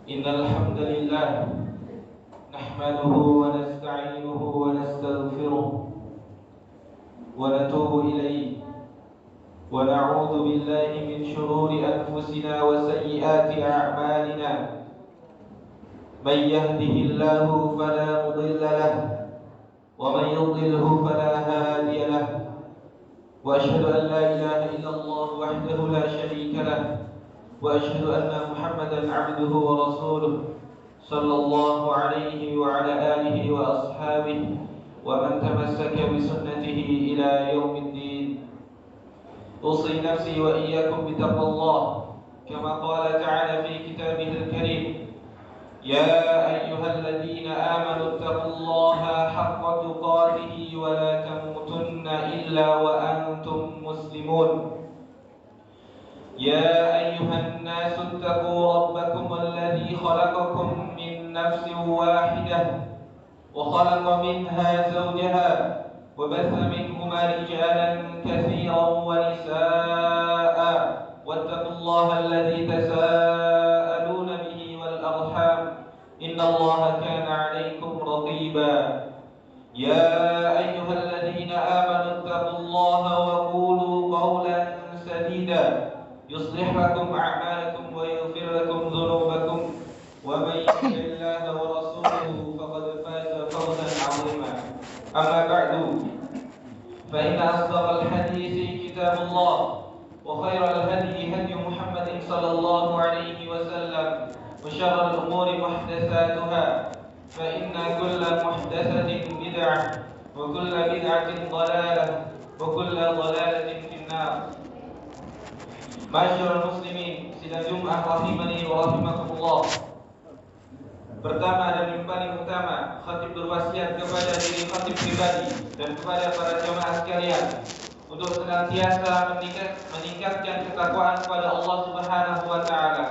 إن الحمد لله نحمده ونستعينه ونستغفره ونتوب إليه ونعوذ بالله من شرور أنفسنا وسيئات أعمالنا. من يهده الله فلا مضل له ومن يضلله فلا هادي له، وأشهد أن لا إله إلا الله وحده لا شريك له، وأشهد أن محمدا عبده ورسوله صلى الله عليه وعلى آله وأصحابه ومن تمسك بسنته إلى يوم الدين. أوصي نفسي وإياكم بتقوى الله كما قال تعالى في كتابه الكريم: يا أيها الذين آمنوا اتقوا الله حق تقاته ولا تموتن إلا وأنتم مسلمون. يا أيها الناس اتقوا ربكم الذي خلقكم من نفس واحدة وخلق منها زوجها وبث منهما رجالا كثيرا ونساء، واتقوا الله الذي تساءلون به والأرحام إن الله كان عليكم رقيبا. يا أيها الذين آمنوا اتقوا الله وقولوا قولا سديدا يصلح لكم أعمالكم ويغفر لكم ذنوبكم، ومن يطع الله ورسوله فقد فاز فوزا عظيما. أما بعد، فإن أصدق الحديث كتاب الله، وخير الهدي هدي محمد صلى الله عليه وسلم، وشر الأمور محدثاتها، فإن كل محدثة بدعة وكل بدعة ضلالة وكل ضلالة في النار. Masyarul muslimin, sidang Jumat rahimani wa rahimakumullah. Pertama dan yang paling utama, khatib berwasiat kepada diri khatib pribadi dan kepada para jemaah sekalian untuk senantiasa meningkatkan ketakwaan kepada Allah Subhanahu wa taala.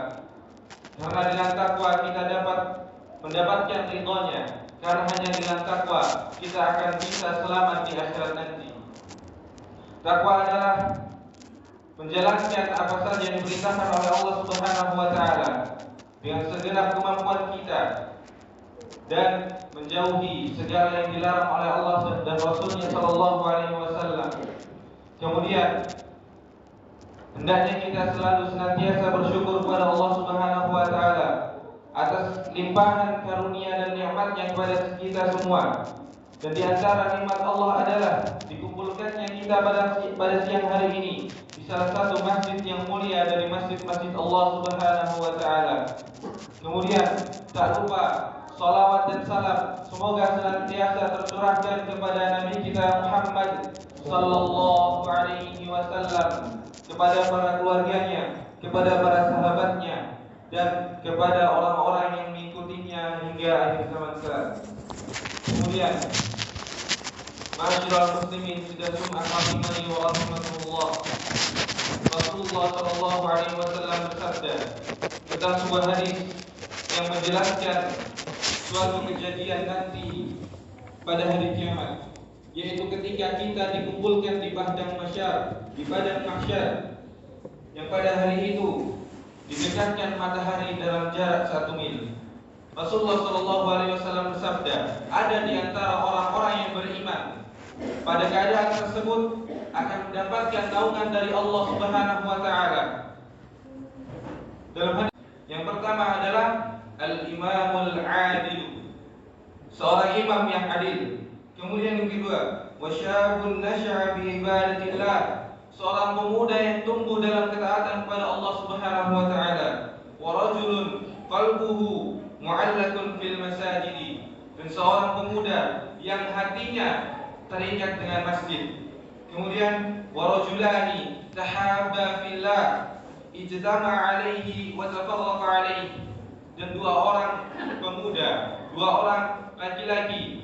Karena dengan takwa kita dapat mendapatkan ridhonya, karena hanya dengan takwa kita akan bisa selamat di akhirat nanti. Takwa adalah menjalankan apa saja yang diperintahkan oleh Allah Subhanahu wa taala dengan segenap kemampuan kita dan menjauhi segala yang dilarang oleh Allah dan Rasulnya sallallahu alaihi wasallam. Kemudian hendaknya kita selalu senantiasa bersyukur kepada Allah Subhanahu wa taala atas limpahan karunia dan nikmat-Nya kepada kita semua. Dan di antara nikmat Allah adalah dikumpulkannya kita pada siang hari ini di salah satu masjid yang mulia dari masjid-masjid Allah Subhanahu wa taala. Kemudian tak lupa salawat dan salam semoga senantiasa tercurahkan kepada Nabi kita Muhammad sallallahu alaihi wasallam, kepada para keluarganya, kepada para sahabatnya, dan kepada orang-orang yang mengikutinya hingga akhir zaman kelak. Kemudian Ma'asyiral muslimin, sidang Jumat rahimani wa rahimakumullah. Rasulullah sallallahu alaihi wasallam bersabda tentang sebuah hadis yang menjelaskan suatu kejadian nanti pada hari kiamat, yaitu ketika kita dikumpulkan di padang mahsyar, yang pada hari itu didekatkan matahari dalam jarak 1 mil. Rasulullah sallallahu alaihi wasallam bersabda, ada di antara orang-orang yang beriman pada keadaan tersebut akan mendapatkan naungan dari Allah Subhanahu wa taala. Dalam hadis yang pertama adalah al-imamul adil, seorang imam yang adil. Kemudian yang kedua, wasyabun nasya'a bi ibadatillah, seorang pemuda yang tumbuh dalam ketaatan kepada Allah Subhanahu wa taala. Wa rajulun qalbuhu mu'allakun fil masajidi, dan seorang pemuda yang hatinya terikat dengan masjid. Kemudian warajulani tahabba fillah ijtama'a alaihi wa tafarraqa alaihi, dan dua orang pemuda, dua orang laki-laki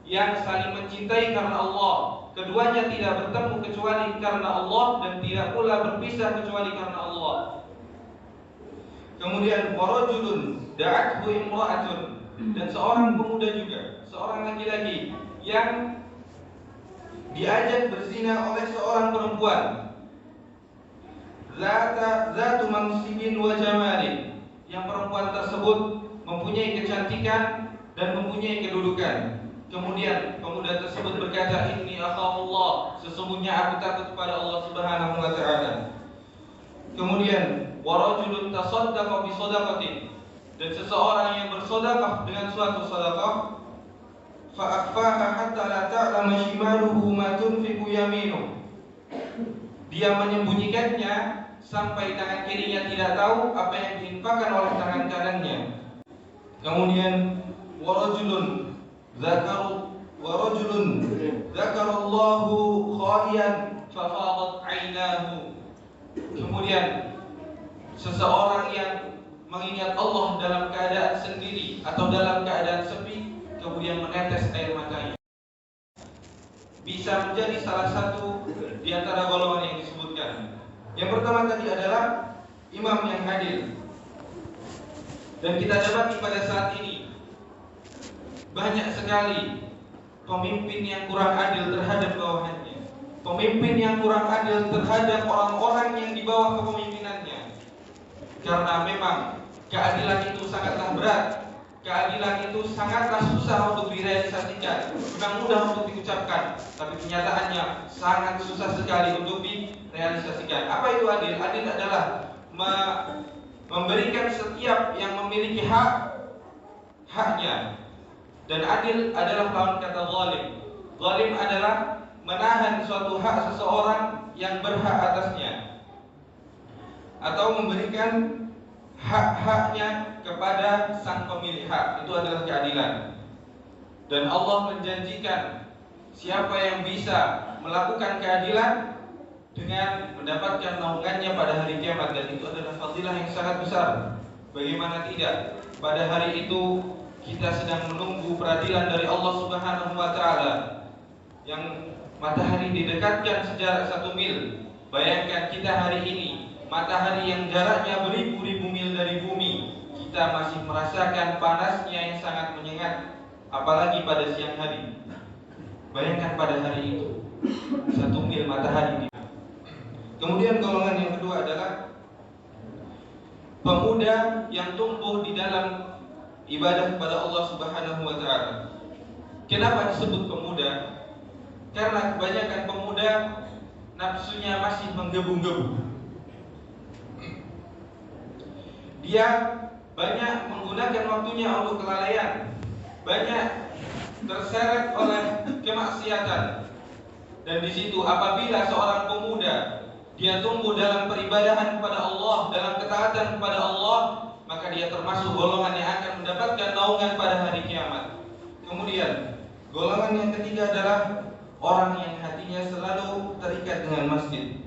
yang saling mencintai karena Allah. Keduanya tidak bertemu kecuali karena Allah dan tidak pula berpisah kecuali karena Allah. Kemudian warajulun da'athu imra'atun, dan seorang pemuda juga, seorang laki-laki yang diajak berzina oleh seorang perempuan, zatu mansibin wa jamalin, yang perempuan tersebut tersebut mempunyai kecantikan dan mempunyai kedudukan. Kemudian pemuda tersebut berkata, "Inni akhafullah," sesungguhnya aku takut kepada Allah Subhanahu wa taala. Kemudian warajulun tasaddaqa bi shadaqatin, dan seseorang yang bersedekah dengan suatu sedekah, fa akhfaha hatta la ta'lama shimaluhu ma tunfiqu yaminuhu, dia menyembunyikannya sampai tangan kirinya tidak tahu apa yang diinfakkan oleh tangan kanannya. Kemudian warajulun zakarallahu khalian fa fadat 'ainahu, kemudian seseorang yang mengingat Allah dalam keadaan sendiri atau dalam keadaan sepi, kemudian menetes air matanya, bisa menjadi salah satu di antara golongan yang disebutkan. Yang pertama tadi adalah imam yang adil. Dan kita dapati pada saat ini banyak sekali pemimpin yang kurang adil terhadap bawahannya, pemimpin yang kurang adil terhadap orang-orang yang di bawah kepemimpinannya. Karena memang keadilan itu sangatlah berat, keadilan itu sangatlah susah untuk direalisasikan. Memang mudah untuk diucapkan, tapi kenyataannya sangat susah sekali untuk direalisasikan. Apa itu adil? Adil adalah memberikan setiap yang memiliki haknya. Dan adil adalah lawan kata zalim. Zalim adalah menahan suatu hak seseorang yang berhak atasnya, atau memberikan hak-haknya kepada sang pemilik hak. Itu adalah keadilan. Dan Allah menjanjikan siapa yang bisa melakukan keadilan dengan mendapatkan naungannya pada hari kiamat. Dan itu adalah fadilah yang sangat besar. Bagaimana tidak, pada hari itu kita sedang menunggu peradilan dari Allah Subhanahu wa taala, yang matahari didekatkan sejarak 1 mil. Bayangkan kita hari ini, matahari yang jaraknya beribu-ribu mil dari bumi, kita masih merasakan panasnya yang sangat menyengat, apalagi pada siang hari. Bayangkan pada hari itu 1 mil matahari. Kemudian golongan yang kedua adalah pemuda yang tumbuh di dalam ibadah kepada Allah Subhanahu wa taala. Kenapa disebut pemuda? Karena kebanyakan pemuda nafsunya masih menggebu-gebu. Dia banyak menggunakan waktunya untuk kelalaian, banyak terseret oleh kemaksiatan. Dan di situ apabila seorang pemuda dia tumbuh dalam peribadahan kepada Allah, dalam ketaatan kepada Allah, maka dia termasuk golongan yang akan mendapatkan naungan pada hari kiamat. Kemudian golongan yang ketiga adalah orang yang hatinya selalu terikat dengan masjid.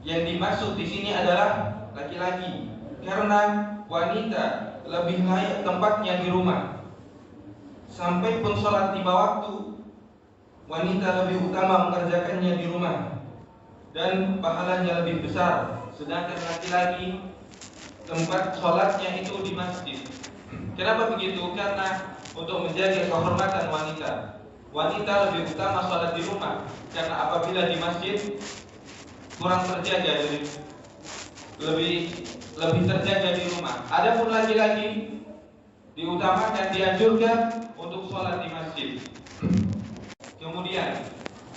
Yang dimaksud di sini adalah laki-laki, karena wanita lebih layak tempatnya di rumah. Sampai pun sholat tiba waktu, wanita lebih utama mengerjakannya di rumah dan pahalanya lebih besar. Sedangkan laki-laki tempat sholatnya itu di masjid. Kenapa begitu? Karena untuk menjaga kehormatan wanita, wanita lebih utama sholat di rumah. Karena apabila di masjid kurang terjaga, jadi lebih terjaga di rumah. Adapun laki-laki diutamakan, dianjurkan untuk sholat di masjid. Kemudian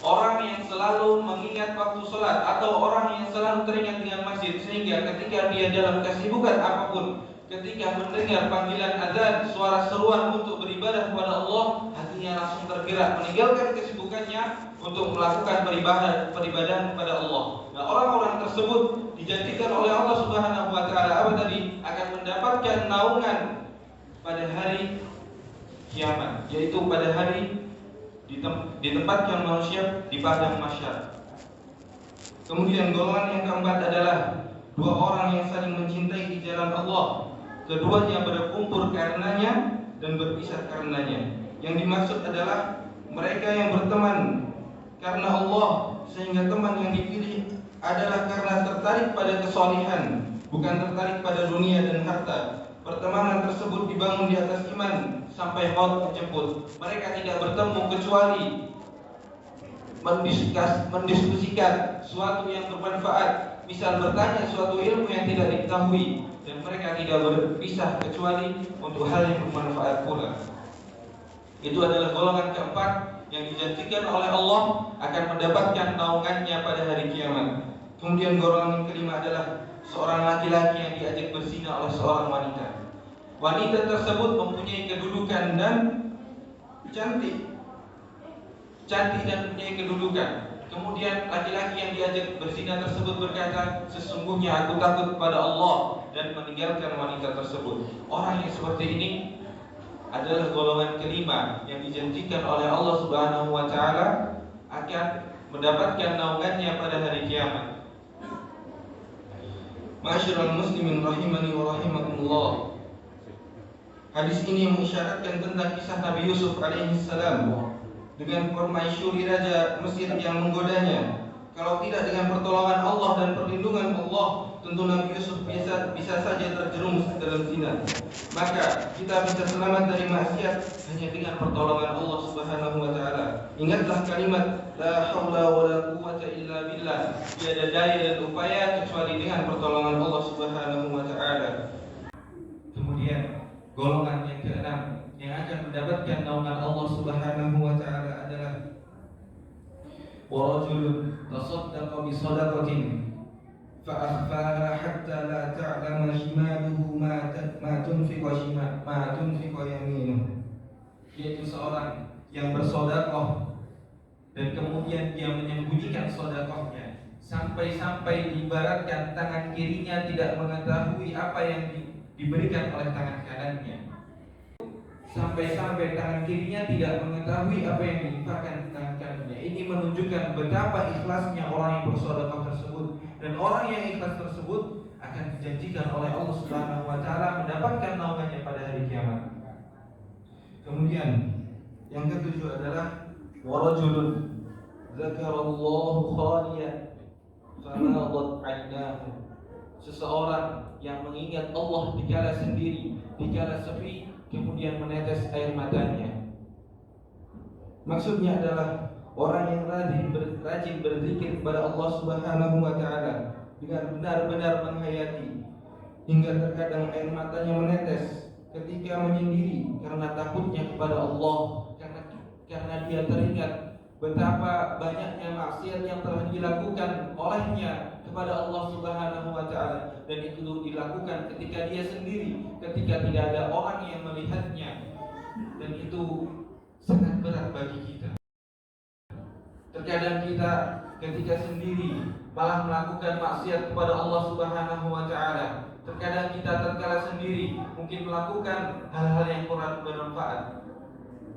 orang yang selalu mengingat waktu sholat, atau orang yang selalu teringat dengan masjid, sehingga ketika dia dalam kesibukan apapun, ketika mendengar panggilan azan, suara seruan untuk beribadah kepada Allah, hatinya langsung tergerak, meninggalkan kesibukannya untuk melakukan peribadahan kepada Allah. Nah, orang-orang tersebut dijanjikan oleh Allah Subhanahu wa taala apa tadi? Akan mendapatkan naungan pada hari kiamat, yaitu pada hari ditempatkan manusia di padang mahsyar. Kemudian golongan yang keempat adalah dua orang yang saling mencintai di jalan Allah. Keduanya berkumpul karenanya dan berpisah karenanya. Yang dimaksud adalah mereka yang berteman karena Allah, sehingga teman yang dipilih adalah karena tertarik pada kesolihan, bukan tertarik pada dunia dan harta. Pertemanan tersebut dibangun di atas iman sampai maut menjemput. Mereka tidak bertemu kecuali mendiskusikan sesuatu yang bermanfaat. misal bertanya suatu ilmu yang tidak diketahui, dan mereka tidak berpisah kecuali untuk hal yang bermanfaat pula. Itu adalah golongan keempat yang dijanjikan oleh Allah akan mendapatkan naungannya pada hari kiamat. Kemudian golongan yang kelima adalah seorang laki-laki yang diajak berzina oleh seorang wanita. Wanita tersebut mempunyai kedudukan dan cantik dan mempunyai kedudukan. Kemudian laki-laki yang diajak berzina tersebut berkata, sesungguhnya aku takut kepada Allah, dan meninggalkan wanita tersebut. Orang yang seperti ini adalah golongan kelima yang dijanjikan oleh Allah Subhanahu wa taala akan mendapatkan naungannya pada hari kiamat. Ma'asyiral muslimin rahimani wa rahimakumullah. Hadis ini mengisyaratkan tentang kisah Nabi Yusuf alaihi salam dengan permaisuri raja Mesir yang menggodanya. Kalau tidak dengan pertolongan Allah dan perlindungan Allah, tentu Nabi Yusuf bisa saja terjerumus dalam zina. Maka kita bisa selamat dari maksiat hanya dengan pertolongan Allah Subhanahu wa taala. Ingatlah kalimat la haula wala quwwata illa billah. Tiada daya dan upaya kecuali dengan pertolongan Allah Subhanahu wa taala. Kemudian golongan yang keenam yang akan mendapatkan naungan Allah Subhanahu wa taala adalah wa rajulun tasaddaqa bi shadaqatin fa akhfaha hatta la ta'lama shimaluhu ma tunfiqu yaminuhu. Yaitu seorang yang bersedekah dan kemudian dia menyembunyikan sedekahnya sampai-sampai diibaratkan tangan kirinya tidak mengetahui apa yang diberikan oleh tangan kanannya. Sampai-sampai tangan kirinya tidak mengetahui apa yang diinfakkan tangan kanannya. Ini menunjukkan betapa ikhlasnya orang yang bersedekah tersebut, dan orang yang ikhlas tersebut akan dijanjikan oleh Allah Subhanahu wa taala mendapatkan naungannya pada hari kiamat. Kemudian yang ketujuh adalah warajulun zakarallahu khaliyan fanadat 'ainahu. Seseorang yang mengingat Allah dikala sendiri, dikala sepi, kemudian menetes air matanya. Maksudnya adalah orang yang rajin berzikir kepada Allah Subhanahu wa taala dengan benar-benar menghayati, hingga terkadang air matanya menetes ketika menyendiri karena takutnya kepada Allah, karena dia teringat betapa banyaknya maksiat yang telah dilakukan olehnya kepada Allah Subhanahu wa taala, dan itu dilakukan ketika dia sendiri, ketika tidak ada orang yang melihatnya, dan itu sangat berat bagi kita. Terkadang kita ketika sendiri malah melakukan maksiat kepada Allah Subhanahu wa taala. Terkadang kita tatkala sendiri mungkin melakukan hal-hal yang kurang bermanfaat.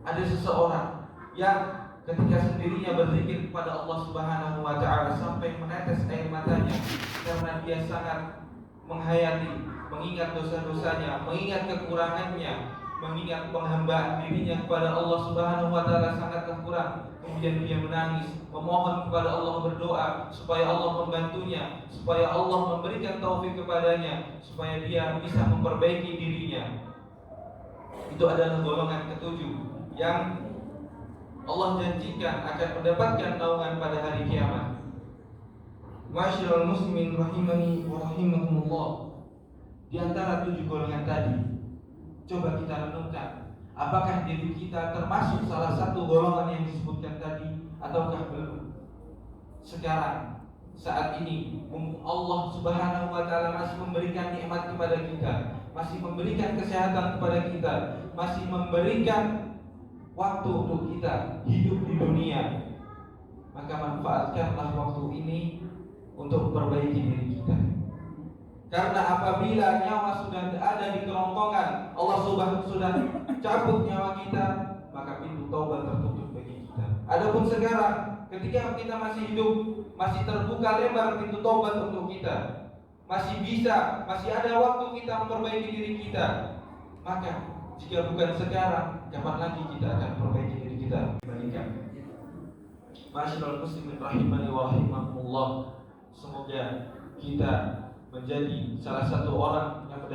Ada seseorang yang ketika sendirinya berzikir kepada Allah Subhanahu wa taala sampai menetes air matanya karena dia sangat menghayati, mengingat dosa-dosanya, mengingat kekurangannya, mengingat penghambaan dirinya kepada Allah Subhanahu wa taala sangatlah kurang. Kemudian dia menangis, memohon kepada Allah, berdoa supaya Allah membantunya, supaya Allah memberikan taufik kepadanya, supaya dia bisa memperbaiki dirinya. Itu adalah golongan ketujuh yang Allah janjikan akan mendapatkan naungan pada hari kiamat. Ma'asyiral muslimin rahimani wa rahimakumullah. Di antara 7 golongan tadi, coba kita renungkan, apakah diri kita termasuk salah satu golongan yang disebutkan tadi ataukah belum? Sekarang, saat ini Allah Subhanahu wa taala masih memberikan nikmat kepada kita, masih memberikan kesehatan kepada kita, masih memberikan waktu untuk kita hidup di dunia. Maka manfaatkanlah waktu ini untuk memperbaiki diri kita. Karena apabila nyawa sudah ada di kerongkongan, Allah sudah cabut nyawa kita, maka pintu taubat tertutup bagi kita. Adapun sekarang, ketika kita masih hidup, masih terbuka lebar pintu taubat untuk kita, masih ada waktu kita memperbaiki diri kita. Maka jika bukan sekarang, kapan lagi kita akan memperbaiki diri kita? Kembalikan. Ma'asyiral muslimin rahimani wa rahimakumullah. Semoga kita menjadi salah satu orang yang